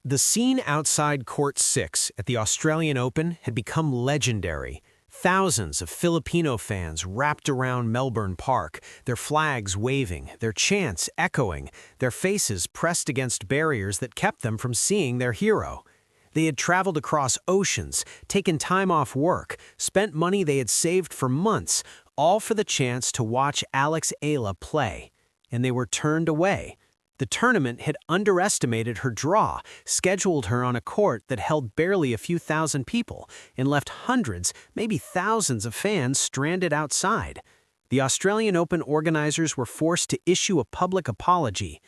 The scene outside Court 6 at the Australian Open had become legendary. Thousands of Filipino fans wrapped around Melbourne Park, their flags waving, their chants echoing, their faces pressed against barriers that kept them from seeing their hero. They had traveled across oceans, taken time off work, spent money they had saved for months, all for the chance to watch Alex Eala play. And they were turned away. The tournament had underestimated her draw, scheduled her on a court that held barely a few thousand people, and left hundreds, maybe thousands of fans stranded outside. The Australian Open organizers were forced to issue a public apology.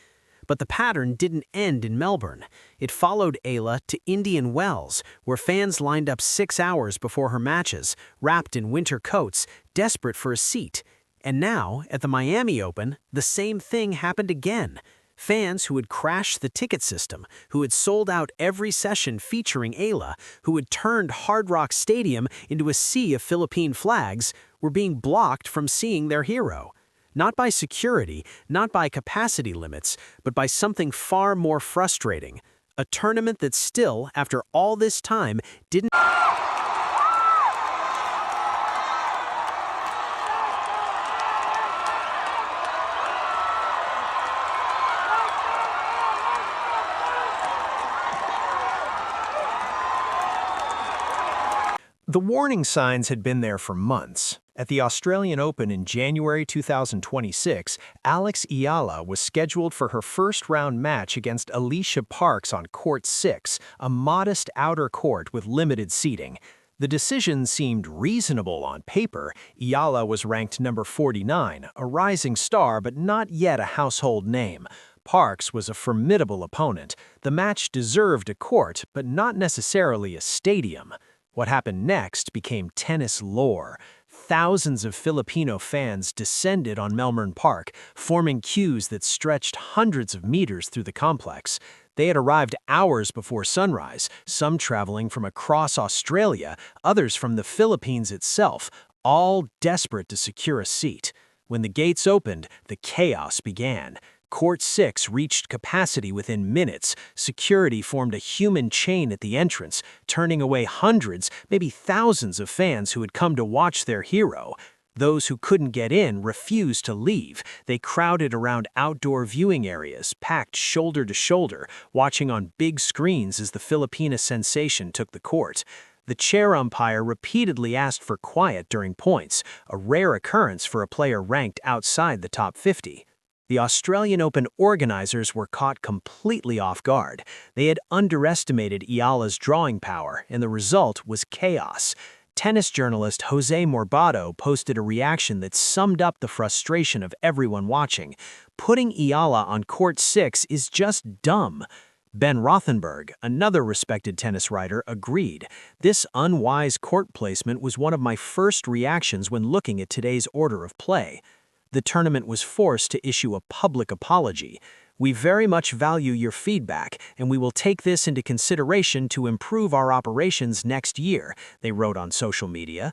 But the pattern didn't end in Melbourne. It followed Eala to Indian Wells, where fans lined up 6 hours before her matches, wrapped in winter coats, desperate for a seat. And now, at the Miami Open, the same thing happened again. Fans who had crashed the ticket system, who had sold out every session featuring Eala, who had turned Hard Rock Stadium into a sea of Philippine flags, were being blocked from seeing their hero. Not by security, not by capacity limits, but by something far more frustrating. A tournament that still, after all this time, didn't... The warning signs had been there for months. At the Australian Open in January 2026, Alex Eala was scheduled for her first-round match against Alicia Parks on Court 6, a modest outer court with limited seating. The decision seemed reasonable on paper. Eala was ranked number 49, a rising star but not yet a household name. Parks was a formidable opponent. The match deserved a court, but not necessarily a stadium. What happened next became tennis lore. Thousands of Filipino fans descended on Melbourne Park, forming queues that stretched hundreds of meters through the complex. They had arrived hours before sunrise, some traveling from across Australia, others from the Philippines itself, all desperate to secure a seat. When the gates opened, the chaos began. Court 6 reached capacity within minutes. Security formed a human chain at the entrance, turning away hundreds, maybe thousands of fans who had come to watch their hero. Those who couldn't get in refused to leave. They crowded around outdoor viewing areas, packed shoulder to shoulder, watching on big screens as the Filipina sensation took the court. The chair umpire repeatedly asked for quiet during points, a rare occurrence for a player ranked outside the top 50. The Australian Open organizers were caught completely off guard. They had underestimated Eala's drawing power, and the result was chaos. Tennis journalist Jose Morbado posted a reaction that summed up the frustration of everyone watching. Putting Eala on Court 6 is just dumb. Ben Rothenberg, another respected tennis writer, agreed. This unwise court placement was one of my first reactions when looking at today's order of play. The tournament was forced to issue a public apology. We very much value your feedback, and we will take this into consideration to improve our operations next year, they wrote on social media.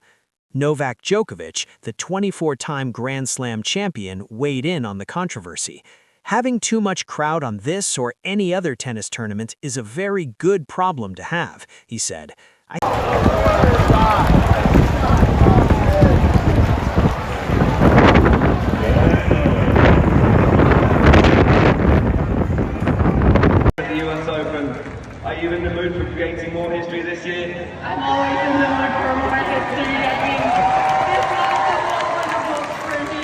Novak Djokovic, the 24-time Grand Slam champion, weighed in on the controversy. Having too much crowd on this or any other tennis tournament is a very good problem to have, he said. Are you in the mood for creating more history this year? I'm always in the mood for more history. I mean, this was a wonderful for me.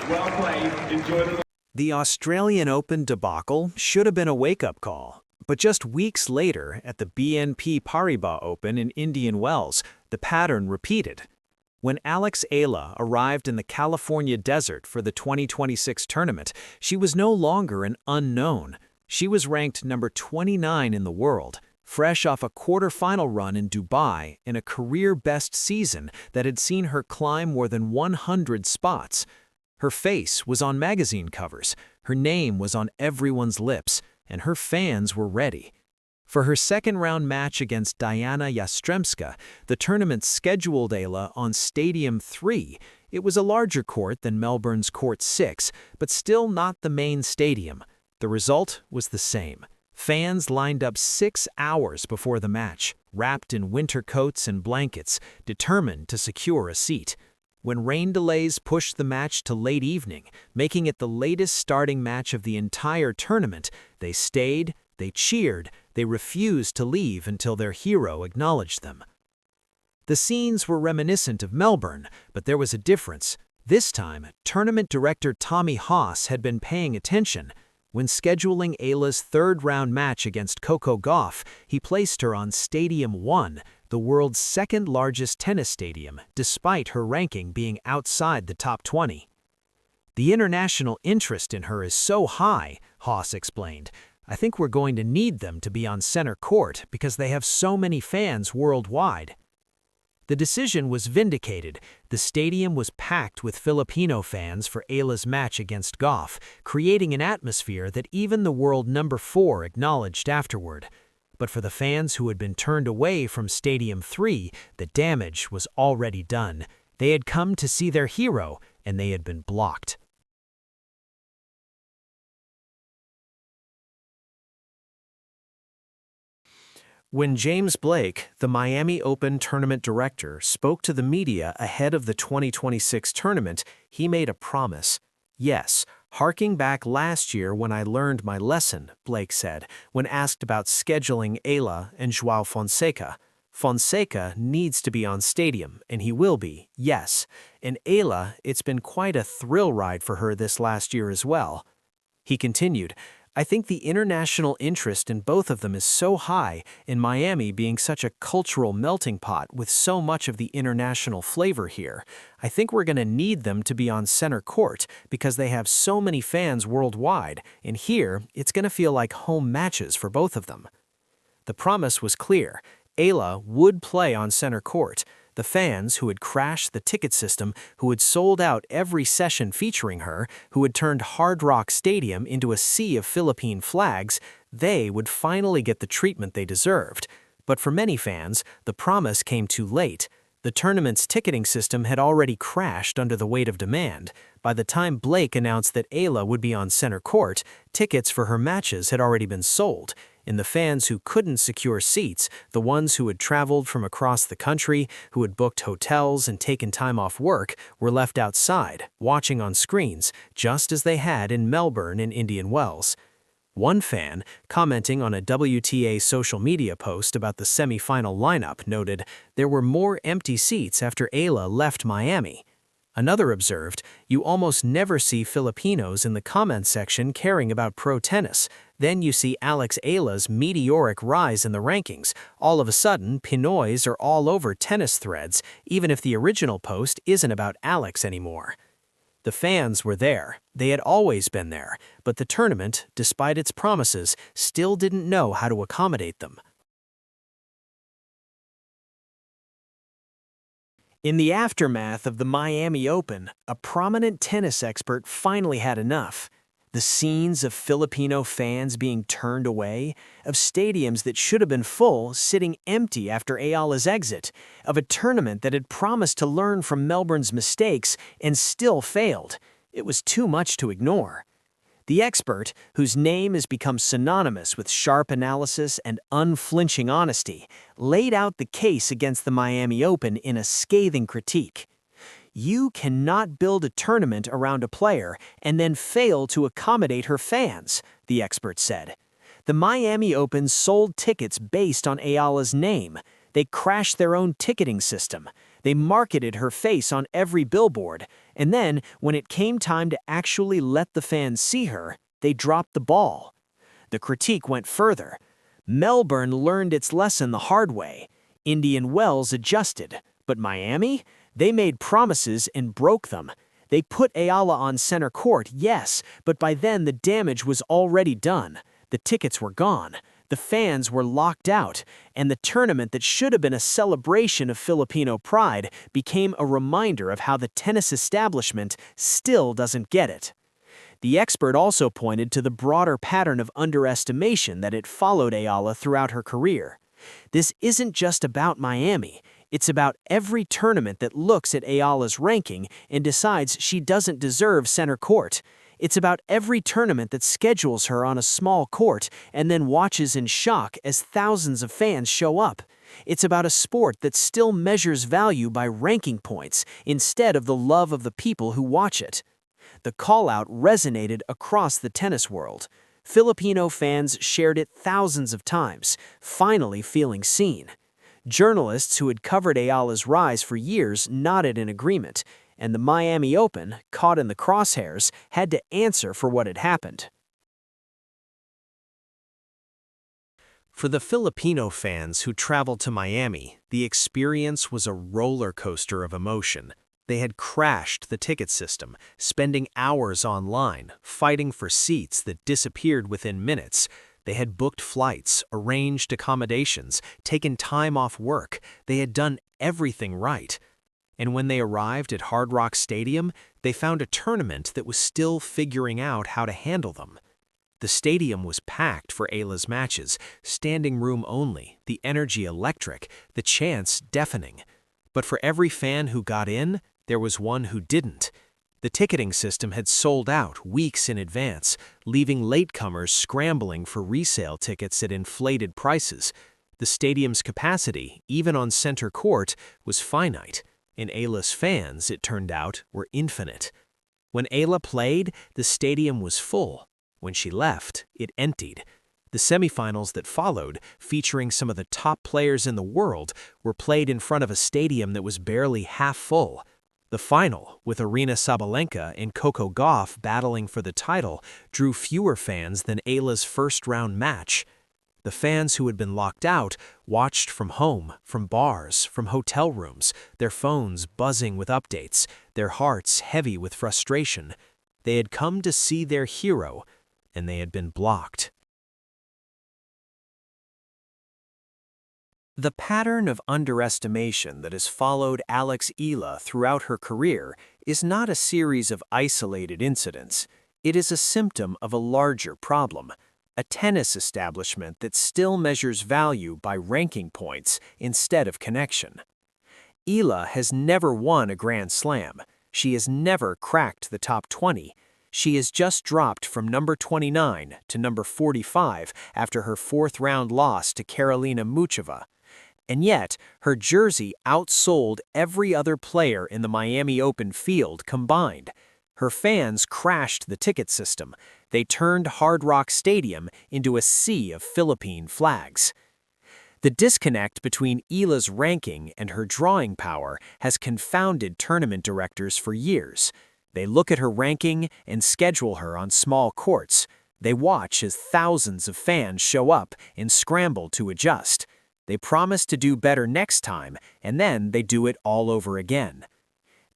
Well played. Enjoy the... The Australian Open debacle should have been a wake-up call. But just weeks later, at the BNP Paribas Open in Indian Wells, the pattern repeated. When Alex Eala arrived in the California desert for the 2026 tournament, she was no longer an unknown. She was ranked number 29 in the world, fresh off a quarter-final run in Dubai in a career-best season that had seen her climb more than 100 spots. Her face was on magazine covers, her name was on everyone's lips, and her fans were ready. For her second-round match against Diana Yastremska, the tournament scheduled Eala on Stadium 3. It was a larger court than Melbourne's Court 6, but still not the main stadium. The result was the same. Fans lined up 6 hours before the match, wrapped in winter coats and blankets, determined to secure a seat. When rain delays pushed the match to late evening, making it the latest starting match of the entire tournament, they stayed, they cheered, they refused to leave until their hero acknowledged them. The scenes were reminiscent of Melbourne, but there was a difference. This time, tournament director Tommy Haas had been paying attention. When scheduling Eala's third-round match against Coco Gauff, he placed her on Stadium 1, the world's second-largest tennis stadium, despite her ranking being outside the top 20. "The international interest in her is so high," Haas explained. "I think we're going to need them to be on center court because they have so many fans worldwide." The decision was vindicated. The stadium was packed with Filipino fans for Eala's match against Gauff, creating an atmosphere that even the world number 4 acknowledged afterward. But for the fans who had been turned away from Stadium 3, the damage was already done. They had come to see their hero, and they had been blocked. When James Blake, the Miami Open tournament director, spoke to the media ahead of the 2026 tournament, he made a promise. "Yes, harking back last year when I learned my lesson," Blake said, when asked about scheduling Eala and João Fonseca. "Fonseca needs to be on stadium, and he will be, yes. And Eala, it's been quite a thrill ride for her this last year as well." He continued, "I think the international interest in both of them is so high, in Miami being such a cultural melting pot with so much of the international flavor here. I think we're going to need them to be on center court because they have so many fans worldwide, and here it's going to feel like home matches for both of them." The promise was clear. Eala would play on center court. The fans who had crashed the ticket system, who had sold out every session featuring her, who had turned Hard Rock Stadium into a sea of Philippine flags, they would finally get the treatment they deserved. But for many fans, the promise came too late. The tournament's ticketing system had already crashed under the weight of demand. By the time Blake announced that Eala would be on center court, tickets for her matches had already been sold. And the fans who couldn't secure seats, the ones who had traveled from across the country, who had booked hotels and taken time off work, were left outside, watching on screens, just as they had in Melbourne and Indian Wells. One fan, commenting on a WTA social media post about the semi-final lineup, noted, "There were more empty seats after Eala left Miami." Another observed, "You almost never see Filipinos in the comment section caring about pro tennis. Then you see Alex Eala's meteoric rise in the rankings. All of a sudden, Pinoys are all over tennis threads, even if the original post isn't about Alex anymore." The fans were there. They had always been there, but the tournament, despite its promises, still didn't know how to accommodate them. In the aftermath of the Miami Open, a prominent tennis expert finally had enough. The scenes of Filipino fans being turned away, of stadiums that should have been full sitting empty after Eala's exit, of a tournament that had promised to learn from Melbourne's mistakes and still failed. It was too much to ignore. The expert, whose name has become synonymous with sharp analysis and unflinching honesty, laid out the case against the Miami Open in a scathing critique. "You cannot build a tournament around a player and then fail to accommodate her fans," the expert said. "The Miami Open sold tickets based on Eala's name. They crashed their own ticketing system. They marketed her face on every billboard. And then, when it came time to actually let the fans see her, they dropped the ball." The critique went further. "Melbourne learned its lesson the hard way. Indian Wells adjusted. But Miami? They made promises and broke them. They put Eala on center court, yes, but by then the damage was already done. The tickets were gone. The fans were locked out, and the tournament that should have been a celebration of Filipino pride became a reminder of how the tennis establishment still doesn't get it." The expert also pointed to the broader pattern of underestimation that had followed Eala throughout her career. "This isn't just about Miami. It's about every tournament that looks at Eala's ranking and decides she doesn't deserve center court. It's about every tournament that schedules her on a small court and then watches in shock as thousands of fans show up. It's about a sport that still measures value by ranking points instead of the love of the people who watch it. The call-out resonated across the tennis world. Filipino fans shared it thousands of times, finally feeling seen. Journalists who had covered Eala's rise for years nodded in agreement, and the Miami Open, caught in the crosshairs, had to answer for what had happened. For the Filipino fans who traveled to Miami, the experience was a roller coaster of emotion. They had crashed the ticket system, spending hours online, fighting for seats that disappeared within minutes. They had booked flights, arranged accommodations, taken time off work. They had done everything right. And when they arrived at Hard Rock Stadium, they found a tournament that was still figuring out how to handle them. The stadium was packed for Eala's matches, standing room only, the energy electric, the chants deafening. But for every fan who got in, there was one who didn't. The ticketing system had sold out weeks in advance, leaving latecomers scrambling for resale tickets at inflated prices. The stadium's capacity, even on center court, was finite. And Eala's fans, it turned out, were infinite. When Eala played, the stadium was full. When she left, it emptied. The semifinals that followed, featuring some of the top players in the world, were played in front of a stadium that was barely half full. The final, with Aryna Sabalenka and Coco Gauff battling for the title, drew fewer fans than Eala's first-round match. The fans who had been locked out watched from home, from bars, from hotel rooms, their phones buzzing with updates, their hearts heavy with frustration. They had come to see their hero, and they had been blocked. The pattern of underestimation that has followed Alex Eala throughout her career is not a series of isolated incidents. It is a symptom of a larger problem, a tennis establishment that still measures value by ranking points instead of connection. Eala has never won a Grand Slam. She has never cracked the top 20. She has just dropped from number 29 to number 45 after her fourth-round loss to Karolina Muchova. And yet, her jersey outsold every other player in the Miami Open field combined. Her fans crashed the ticket system. They turned Hard Rock Stadium into a sea of Philippine flags. The disconnect between Eala's ranking and her drawing power has confounded tournament directors for years. They look at her ranking and schedule her on small courts. They watch as thousands of fans show up and scramble to adjust. They promise to do better next time, and then they do it all over again.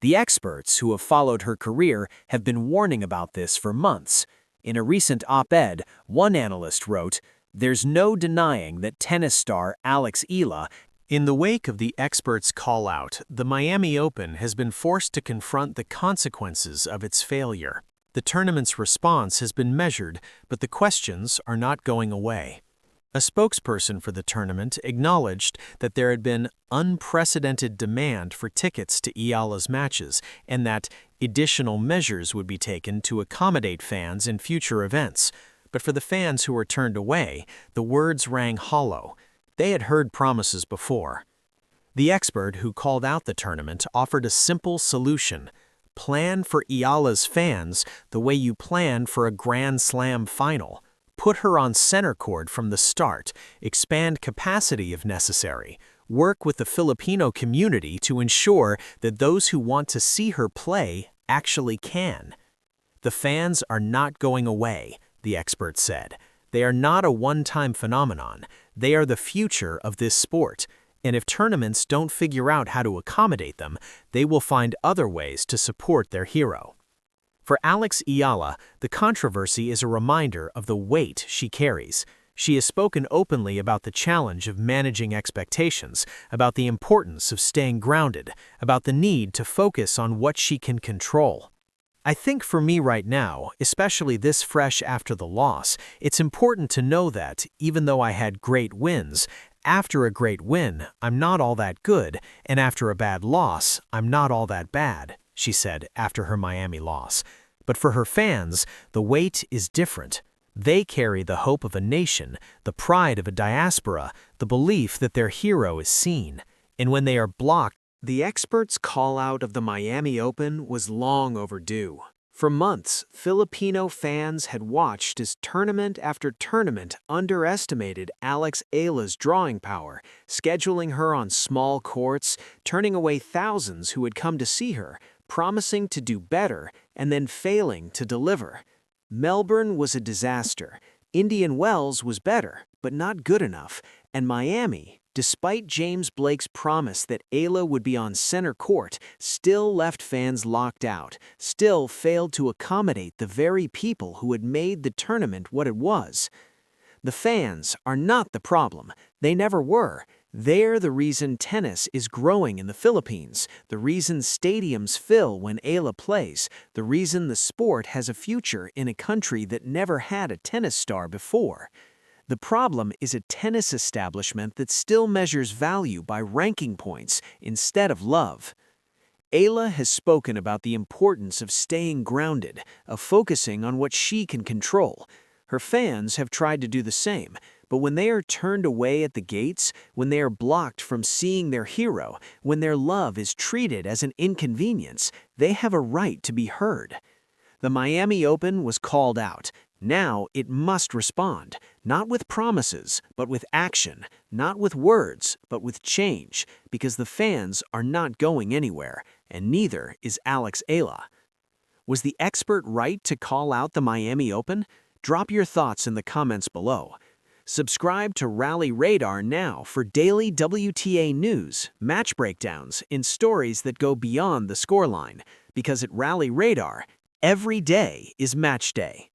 The experts who have followed her career have been warning about this for months. In a recent op-ed, one analyst wrote, "There's no denying that tennis star Alex Eala." In the wake of the experts' call-out, the Miami Open has been forced to confront the consequences of its failure. The tournament's response has been measured, but the questions are not going away. A spokesperson for the tournament acknowledged that there had been unprecedented demand for tickets to Eala's matches and that additional measures would be taken to accommodate fans in future events. But for the fans who were turned away, the words rang hollow. They had heard promises before. The expert who called out the tournament offered a simple solution. Plan for Eala's fans the way you plan for a Grand Slam final. Put her on center court from the start, expand capacity if necessary, work with the Filipino community to ensure that those who want to see her play actually can. The fans are not going away, the expert said. They are not a one-time phenomenon. They are the future of this sport, and if tournaments don't figure out how to accommodate them, they will find other ways to support their hero. For Alex Eala, the controversy is a reminder of the weight she carries. She has spoken openly about the challenge of managing expectations, about the importance of staying grounded, about the need to focus on what she can control. I think for me right now, especially this fresh after the loss, it's important to know that, even though I had great wins, after a great win, I'm not all that good, and after a bad loss, I'm not all that bad, she said after her Miami loss. But for her fans, the weight is different. They carry the hope of a nation, the pride of a diaspora, the belief that their hero is seen. And when they are blocked, The experts' call-out of the Miami Open was long overdue. For months, Filipino fans had watched as tournament after tournament underestimated Alex Eala's drawing power, scheduling her on small courts, turning away thousands who had come to see her, promising to do better, and then failing to deliver. Melbourne was a disaster. Indian Wells was better, but not good enough, and Miami, despite James Blake's promise that Eala would be on center court, still left fans locked out, still failed to accommodate the very people who had made the tournament what it was. The fans are not the problem. They never were. They're the reason tennis is growing in the Philippines, the reason stadiums fill when Eala plays, the reason the sport has a future in a country that never had a tennis star before. The problem is a tennis establishment that still measures value by ranking points instead of love. Eala has spoken about the importance of staying grounded, of focusing on what she can control. Her fans have tried to do the same, but when they are turned away at the gates, when they are blocked from seeing their hero, when their love is treated as an inconvenience, they have a right to be heard. The Miami Open was called out. Now it must respond, not with promises, but with action, not with words, but with change, because the fans are not going anywhere, and neither is Alex Eala. Was the expert right to call out the Miami Open? Drop your thoughts in the comments below. Subscribe to Rally Radar now for daily WTA news, match breakdowns, and stories that go beyond the scoreline, because at Rally Radar, every day is match day.